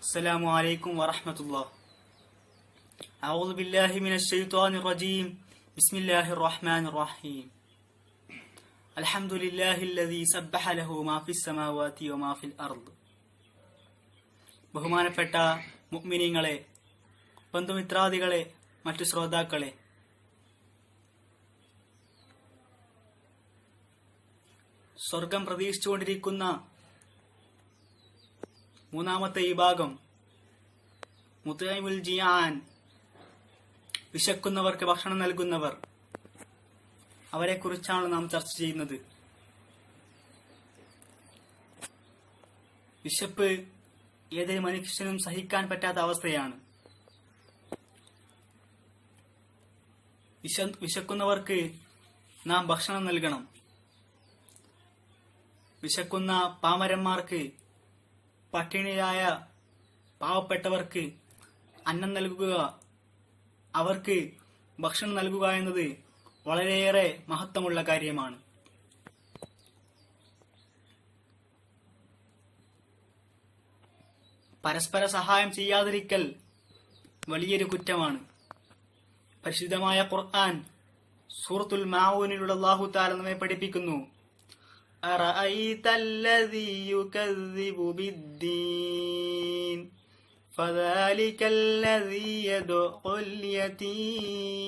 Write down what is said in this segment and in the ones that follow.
السلام عليكم ورحمة الله. أعوذ بالله من الشيطان الرجيم. بسم الله الرحمن الرحيم. الحمد لله الذي سبح له ما في السماوات وما في الأرض. ബഹുമാനപ്പെട്ട മുഅ്മിനീങ്ങളെ, ബന്ധുമിത്രാദികളെ, മറ്റു ശ്രോതാക്കളെ, സ്വർഗം പ്രതീക്ഷിച്ചുകൊണ്ടിരിക്കുന്ന മൂന്നാമത്തെ ഈ ഭാഗം മുത്ഇമുൽ ജിയാൻ, വിശക്കുന്നവർക്ക് ഭക്ഷണം നൽകുന്നവർ, അവരെ കുറിച്ചാണ് നാം ചർച്ച ചെയ്യുന്നത്. വിശപ്പ് ഏതൊരു മനുഷ്യനും സഹിക്കാൻ പറ്റാത്ത അവസ്ഥയാണ്. വിശക്കുന്നവർക്ക് നാം ഭക്ഷണം നൽകണം. വിശക്കുന്ന പാമരന്മാർക്ക്, പട്ടിണിയായ പാവപ്പെട്ടവർക്ക് അന്നം നൽകുക, അവർക്ക് ഭക്ഷണം നൽകുക എന്നത് വളരെയേറെ മഹത്വമുള്ള കാര്യമാണ്. പരസ്പര സഹായം ചെയ്യാതിരിക്കൽ വലിയൊരു കുറ്റമാണ്. പരിശുദ്ധമായ ഖുർആൻ സൂറത്തുൽ മാഊനിലൂടെ അല്ലാഹു തആല നമ്മെ പഠിപ്പിക്കുന്നു: أرأيت الذي يكذب بالدين فذلك الذي يدع اليتيم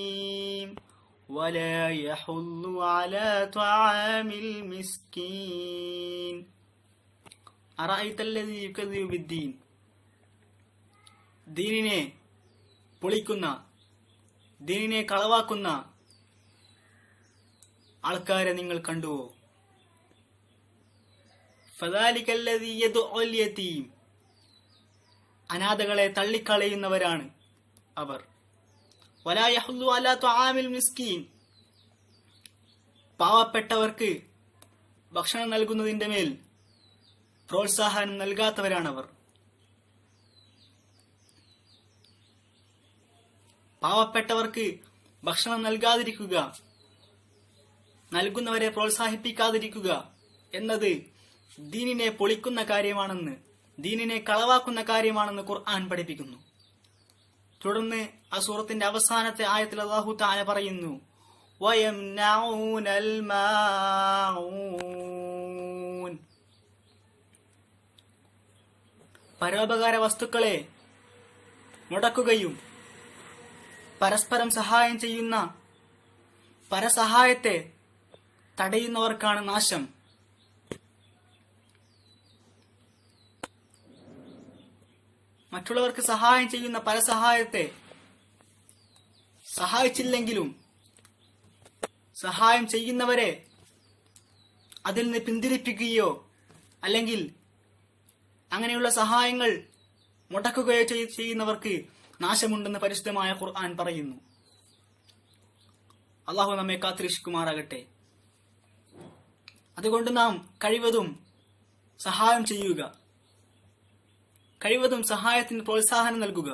ولا يحض على طعام المسكين. أرأيت الذي يكذب بالدين, ദീനിനെ പൊളിക്കുന്ന, ദീനിനെ കളവാക്കുന്ന ആൾക്കാരെ നിങ്ങൾ കണ്ടുവോ? ഫദാലിക അല്ലദീ യദ്ഉൽ യതീം, അനാഥകളെ തള്ളിക്കളയുന്നവരാണ് അവർ. വലാ യഹുല്ലു അലാ തുആമിൽ മിസ്കീൻ, പാവപ്പെട്ടവർക്ക് ഭക്ഷണം നൽകുന്നതിന്റെ മേൽ പ്രോത്സാഹനം നൽകാത്തവരാണവർ. പാവപ്പെട്ടവർക്ക് ഭക്ഷണം നൽകാതിരിക്കുക, നൽകുന്നവരെ പ്രോത്സാഹിപ്പിക്കാതിരിക്കുക എന്നത് ദീനിനെ പൊളിക്കുന്ന കാര്യമാണെന്ന്, ദീനിനെ കളവാക്കുന്ന കാര്യമാണെന്ന് ഖുർആൻ പഠിപ്പിക്കുന്നു. തുടർന്ന് ആ സൂറത്തിന്റെ അവസാനത്തെ ആയത്തിൽ അല്ലാഹു തആല പറയുന്നു: വയംനഊനൽ മാഊൻ, പരോപകാര വസ്തുക്കളെ മുടക്കുകയും പരസ്പരം സഹായം ചെയ്യുന്ന പരസഹായത്തെ തടയുന്നവർക്കാണ് നാശം. മറ്റുള്ളവർക്ക് സഹായം ചെയ്യുന്ന പരസഹായത്തെ സഹായിച്ചില്ലെങ്കിലും സഹായം ചെയ്യുന്നവരെ അതിൽ നിന്ന് പിന്തിരിപ്പിക്കുകയോ അല്ലെങ്കിൽ അങ്ങനെയുള്ള സഹായങ്ങൾ മുടക്കുകയോ ചെയ്യുന്നവർക്ക് നാശമുണ്ടെന്ന് പരിശുദ്ധമായ ഖുർആൻ പറയുന്നു. അല്ലാഹു നമ്മെ കാത്തിരക്ഷിക്കുമാറാകട്ടെ. അതുകൊണ്ട് നാം കഴിവതും സഹായം ചെയ്യുക, കഴിവതും സഹായത്തിന് പ്രോത്സാഹനം നൽകുക.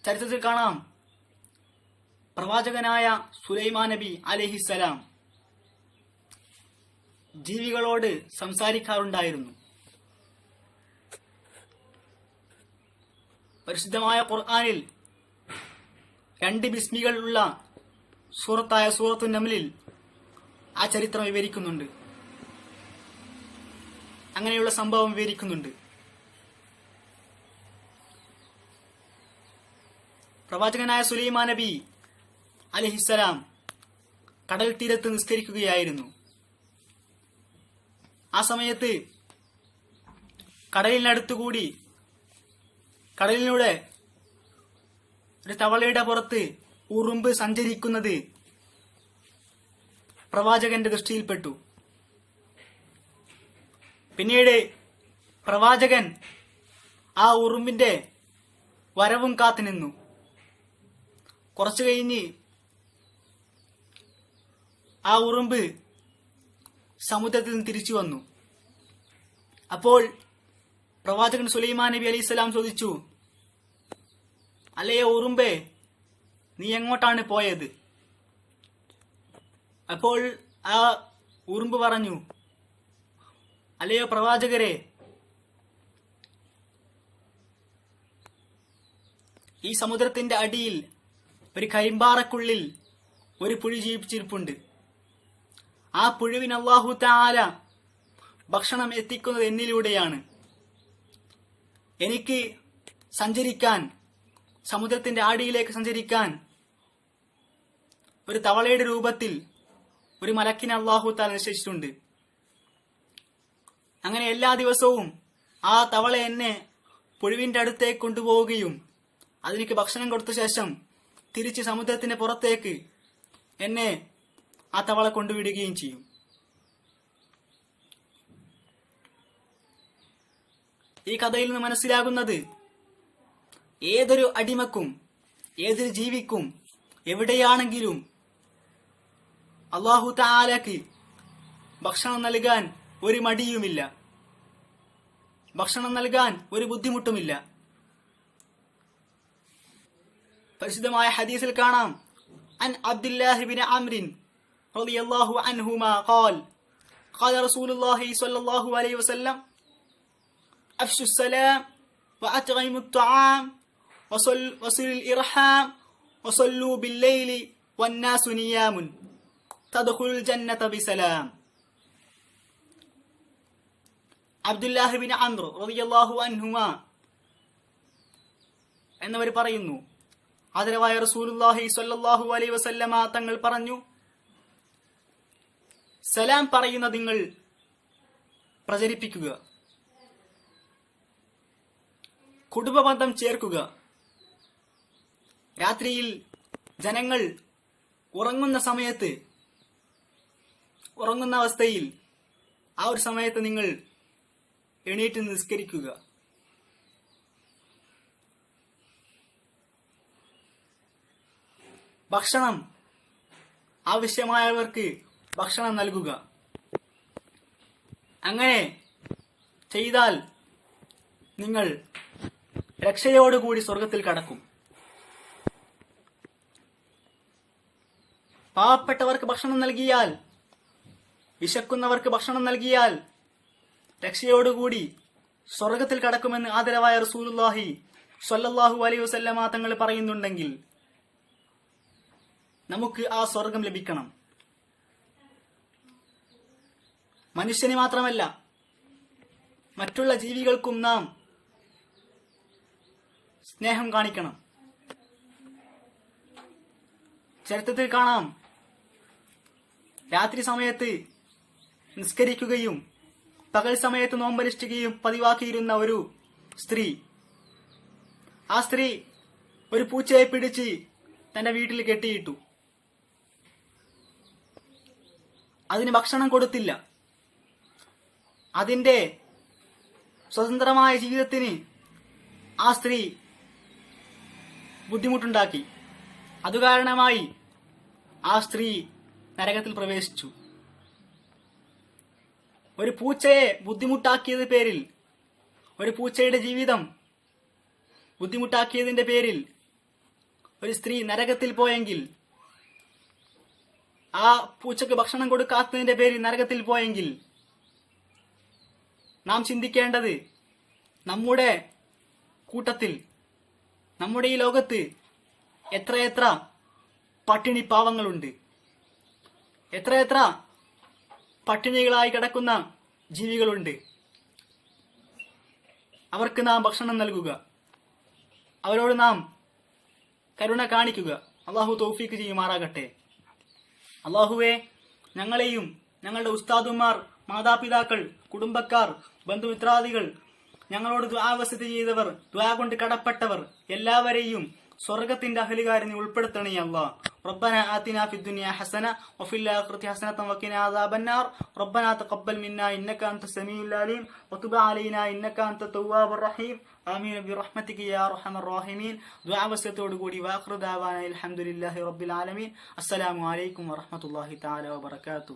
ചരിത്രത്തിൽ കാണാം, പ്രവാചകനായ സുലൈമാൻ നബി അലൈഹിസ്സലാം ജീവികളോട് സംസാരിക്കാറുണ്ടായിരുന്നു. പരിശുദ്ധമായ ഖുർആനിൽ 2 ബിസ്മികൾ ഉള്ള സൂറത്തായ സൂറത്തുൻ നംലിൽ ആ ചരിത്രം വിവരിക്കുന്നുണ്ട്. അങ്ങനെയുള്ള സംഭവം വിവരിക്കുന്നുണ്ട്. പ്രവാചകനായ സുലൈമാൻ നബി അലൈഹിസ്സലാം കടൽ തീരത്ത് നിസ്കരിക്കുകയായിരുന്നു. ആ സമയത്ത് കടലിനടുത്തുകൂടി, കടലിലൂടെ ഒരു തവളയുടെ പുറത്ത് ഉറുമ്പ് സഞ്ചരിക്കുന്നത് പ്രവാചകന്റെ ദൃഷ്ടിയിൽപ്പെട്ടു. പിന്നീട് പ്രവാചകൻ ആ ഉറുമ്പിന്റെ വരവും കാത്തുനിന്നു. കുറച്ചു കഴിഞ്ഞ് ആ ഉറുമ്പ് സമുദ്രത്തിൽ നിന്ന് തിരിച്ചു വന്നു. അപ്പോൾ പ്രവാചകൻ സുലൈമാൻ നബി അലൈഹിസ്സലാം ചോദിച്ചു: അല്ലയോ ഉറുമ്പേ, നീ എങ്ങോട്ടാണ് പോയത്? അപ്പോൾ ആ ഉറുമ്പ് പറഞ്ഞു, അല്ലയോ പ്രവാചകരെ, ഈ സമുദ്രത്തിന്റെ അടിയിൽ ഒരു കരിമ്പാറക്കുള്ളിൽ ഒരു പുഴു ജീവിച്ചിരിപ്പുണ്ട്. ആ പുഴുവിന് അല്ലാഹു തആല ഭക്ഷണം എത്തിക്കുന്നത് എന്നിലൂടെയാണ്. എനിക്ക് സഞ്ചരിക്കാൻ, സമുദ്രത്തിന്റെ അടിയിലേക്ക് സഞ്ചരിക്കാൻ ഒരു തവളയുടെ രൂപത്തിൽ ഒരു മലക്കിനെ അല്ലാഹു തആല നിശ്ചയിച്ചിട്ടുണ്ട്. അങ്ങനെ എല്ലാ ദിവസവും ആ തവള എന്നെ പുഴുവിന്റെ അടുത്തേക്ക് കൊണ്ടുപോവുകയും അതിലേക്ക് ഭക്ഷണം കൊടുത്ത ശേഷം തിരിച്ച് സമുദ്രത്തിന്റെ പുറത്തേക്ക് എന്നെ ആ തവള കൊണ്ടുവിടുകയും ചെയ്യും. ഈ കഥയിൽ നിന്ന് മനസ്സിലാകുന്നത്, ഏതൊരു അടിമക്കും ഏതൊരു ജീവിക്കും എവിടെയാണെങ്കിലും അല്ലാഹു തആലക്ക് ഭക്ഷണം നൽകാൻ ഒരു മടിയുമില്ല, ഭക്ഷണം നൽകാൻ ഒരു ബുദ്ധിമുട്ടുമില്ല. പരിശുദ്ധമായ ഹദീസിൽ കാണാം, അൻ അബ്ദുല്ലാഹി ബിൻ അംറിൻ റളിയല്ലാഹു അൻഹുമാ ഖാൽ ഖാല റസൂലുള്ളാഹി സ്വല്ലല്ലാഹു അലൈഹി വസല്ലം അഫ്ശു السلام وأطعموا الطعام وصلوا الإرحام وصلوا بالليل والناس نيام تدخلوا الجنة بسلام. അബ്ദുല്ലാഹി ബിൻ അംർ റളിയല്ലാഹു അൻഹുമാ എന്നവർ പറയുന്നു, ആദരവായ റസൂലുള്ളാഹി സ്വല്ലല്ലാഹു അലൈഹി വസല്ലമ തങ്ങൾ പറഞ്ഞു, സലാം പറയുന്ന നിങ്ങൾ പ്രചരിപ്പിക്കുക, കുടുംബബന്ധം ചേർക്കുക. രാത്രിയിൽ ജനങ്ങൾ ഉറങ്ങുന്ന സമയത്ത്, ഉറങ്ങുന്ന അവസ്ഥയിൽ ആ ഒരു സമയത്ത് നിങ്ങൾ എണീറ്റ് നിസ്കരിക്കുക. ഭക്ഷണം ആവശ്യമായവർക്ക് ഭക്ഷണം നൽകുക. അങ്ങനെ ചെയ്താൽ നിങ്ങൾ രക്ഷയോടുകൂടി സ്വർഗത്തിൽ കടക്കും. പാവപ്പെട്ടവർക്ക് ഭക്ഷണം നൽകിയാൽ, വിശക്കുന്നവർക്ക് ഭക്ഷണം നൽകിയാൽ രക്ഷയോടുകൂടി സ്വർഗത്തിൽ കടക്കുമെന്ന് ആദരവായ റസൂലുള്ളാഹി സ്വല്ലല്ലാഹു അലൈഹി വസല്ലമ തങ്ങൾ പറയുന്നുണ്ടെങ്കിൽ നമുക്ക് ആ സ്വർഗം ലഭിക്കണം. മനുഷ്യന് മാത്രമല്ല, മറ്റുള്ള ജീവികൾക്കും നാം സ്നേഹം കാണിക്കണം. ചരിത്രത്തിൽ കാണാം, രാത്രി സമയത്ത് നിസ്കരിക്കുകയും പകൽ സമയത്ത് നോമ്പനുഷ്ഠിക്കുകയും പതിവാക്കിയിരുന്ന ഒരു സ്ത്രീ, ആ സ്ത്രീ ഒരു പൂച്ചയെ പിടിച്ച് തന്റെ വീട്ടിൽ കെട്ടിയിട്ടു. അതിന് ഭക്ഷണം കൊടുത്തില്ല. അതിന്റെ സ്വതന്ത്രമായ ജീവിതത്തിന് ആ സ്ത്രീ ബുദ്ധിമുട്ടുണ്ടാക്കി. അതുകാരണമായി ആ സ്ത്രീ നരകത്തിൽ പ്രവേശിച്ചു. ഒരു പൂച്ചയെ ബുദ്ധിമുട്ടാക്കിയത് പേരിൽ, ഒരു പൂച്ചയുടെ ജീവിതം ബുദ്ധിമുട്ടാക്കിയതിന്റെ പേരിൽ ഒരു സ്ത്രീ നരകത്തിൽ പോയെങ്കിൽ, ആ പൂച്ചക്ക് ഭക്ഷണം കൊടുക്കാത്തതിന്റെ പേരിൽ നരകത്തിൽ പോയെങ്കിൽ, നാം ചിന്തിക്കേണ്ടത്, നമ്മുടെ കൂട്ടത്തിൽ, നമ്മുടെ ഈ ലോകത്ത് എത്രയെത്ര പട്ടിണി പാവങ്ങളുണ്ട്, എത്രയെത്ര പട്ടിണികളായി കിടക്കുന്ന ജീവികളുണ്ട്. അവർക്ക് നാം ഭക്ഷണം നൽകുക, അവരോട് നാം കരുണ കാണിക്കുക. അള്ളാഹു തൗഫീക്ക് ചെയ്യുമാറാകട്ടെ. അള്ളാഹുവെ, ഞങ്ങളെയും ഞങ്ങളുടെ ഉസ്താദുമാർ, മാതാപിതാക്കൾ, കുടുംബക്കാർ, ബന്ധുമിത്രാദികൾ, ഞങ്ങളോട് ദുആ വസിയത്ത് ചെയ്തവർ, ദുആ കൊണ്ട് കടപ്പെട്ടവർ എല്ലാവരെയും സ്വർഗത്തിന്റെ അഹലുകാരെ നീ ഉൾപ്പെടുത്തണേ അല്ലാഹ്. ربنا آتنا في الدنيا حسنة وفي الآخرة حسنة وقنا عذاب النار. ربنا تقبل منا إنك أنت السميع العليم وتب علينا إنك أنت التواب الرحيم. آمين برحمتك يا أرحم الراحمين. دعاء وسيطة قولي وآخر دعوانا الحمد لله رب العالمين. السلام عليكم ورحمة الله تعالى وبركاته.